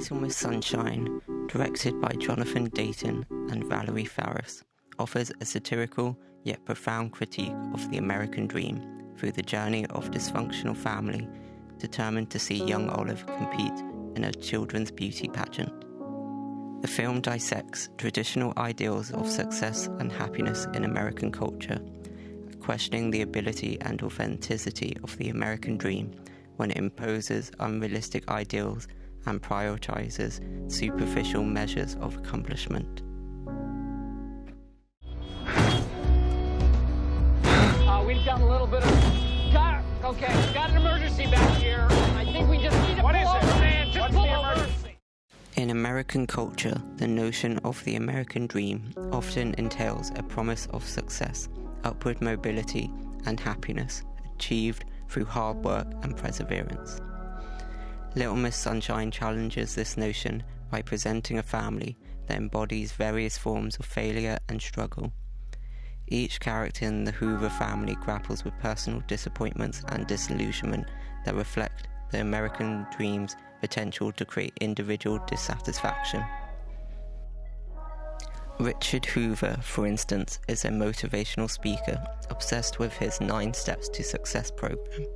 Little Miss Sunshine, directed by Jonathan Dayton and Valerie Faris, offers a satirical yet profound critique of the American dream through the journey of a dysfunctional family determined to see young Olive compete in a children's beauty pageant. The film dissects traditional ideals of success and happiness in American culture, questioning the ability and authenticity of the American dream when it imposes unrealistic ideals and prioritizes superficial measures of accomplishment. We've got a little bit of... got an emergency back here. I think we just need to pull over, man. Just pull over. In American culture, the notion of the American dream often entails a promise of success, upward mobility, and happiness achieved through hard work and perseverance. Little Miss Sunshine challenges this notion by presenting a family that embodies various forms of failure and struggle. Each character in the Hoover family grapples with personal disappointments and disillusionment that reflect the American dream's potential to create individual dissatisfaction. Richard Hoover, for instance, is a motivational speaker obsessed with his 9 Steps to Success program.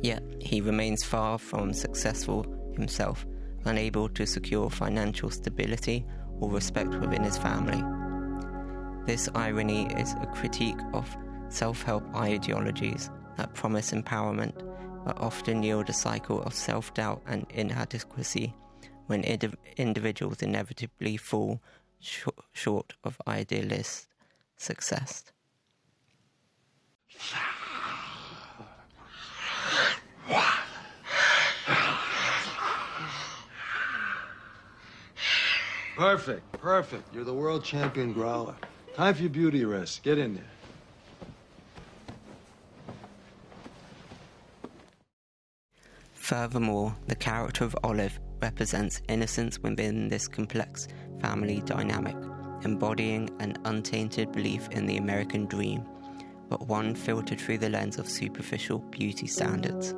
Yet, he remains far from successful himself, unable to secure financial stability or respect within his family. This irony is a critique of self-help ideologies that promise empowerment, but often yield a cycle of self-doubt and inadequacy when individuals inevitably fall short of idealist success. Perfect. You're the world champion growler. Time for your beauty rest. Get in there. Furthermore, the character of Olive represents innocence within this complex family dynamic, embodying an untainted belief in the American dream, but one filtered through the lens of superficial beauty standards.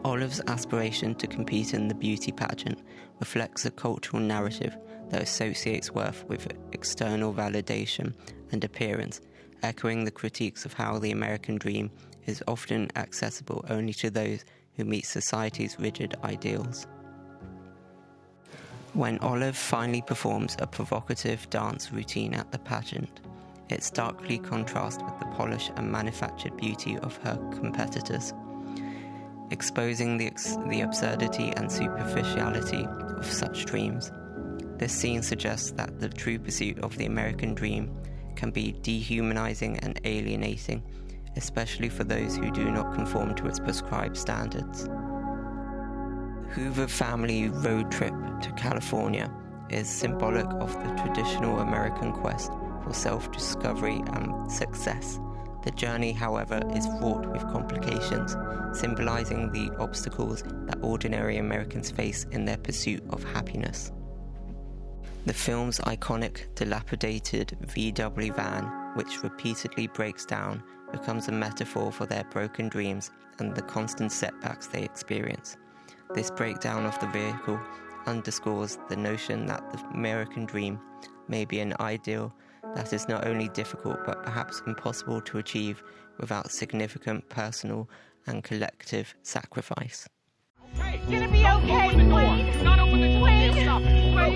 Olive's aspiration to compete in the beauty pageant reflects a cultural narrative that associates worth with external validation and appearance, echoing the critiques of how the American dream is often accessible only to those who meet society's rigid ideals. When Olive finally performs a provocative dance routine at the pageant, it starkly contrasts with the polished and manufactured beauty of her competitors, exposing the absurdity and superficiality of such dreams. This scene suggests that the true pursuit of the American dream can be dehumanizing and alienating, especially for those who do not conform to its prescribed standards. The Hoover family road trip to California is symbolic of the traditional American quest for self-discovery and success. The journey, however, is fraught with complications, symbolizing the obstacles that ordinary Americans face in their pursuit of happiness. The film's iconic, dilapidated VW van, which repeatedly breaks down, becomes a metaphor for their broken dreams and the constant setbacks they experience. This breakdown of the vehicle underscores the notion that the American dream may be an ideal that is not only difficult but perhaps impossible to achieve without significant personal and collective sacrifice. Okay, It's gonna be okay, Wayne. Do not open the door. Wayne. Stop it. Wayne.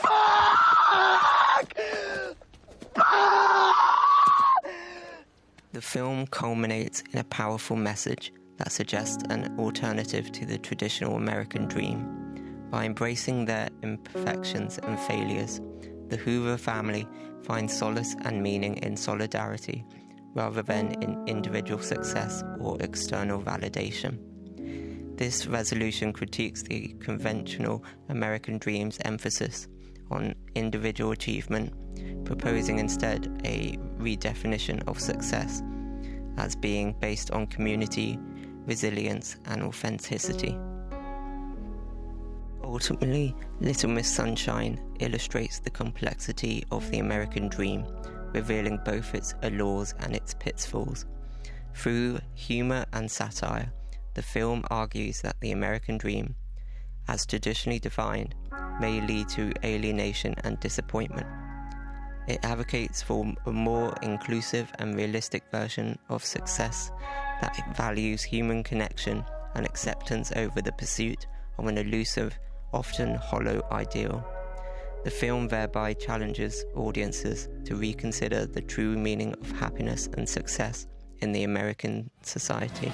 Oh, God. The film culminates in a powerful message that suggests an alternative to the traditional American dream. By embracing their imperfections and failures, the Hoover family finds solace and meaning in solidarity, rather than in individual success or external validation. This resolution critiques the conventional American dream's emphasis on individual achievement, proposing instead a redefinition of success as being based on community, resilience, and authenticity. Ultimately, Little Miss Sunshine illustrates the complexity of the American dream, revealing both its allures and its pitfalls. Through humor and satire, the film argues that the American dream, as traditionally defined, may lead to alienation and disappointment. It advocates for a more inclusive and realistic version of success that values human connection and acceptance over the pursuit of an elusive, often hollow ideal. The film thereby challenges audiences to reconsider the true meaning of happiness and success in the American society.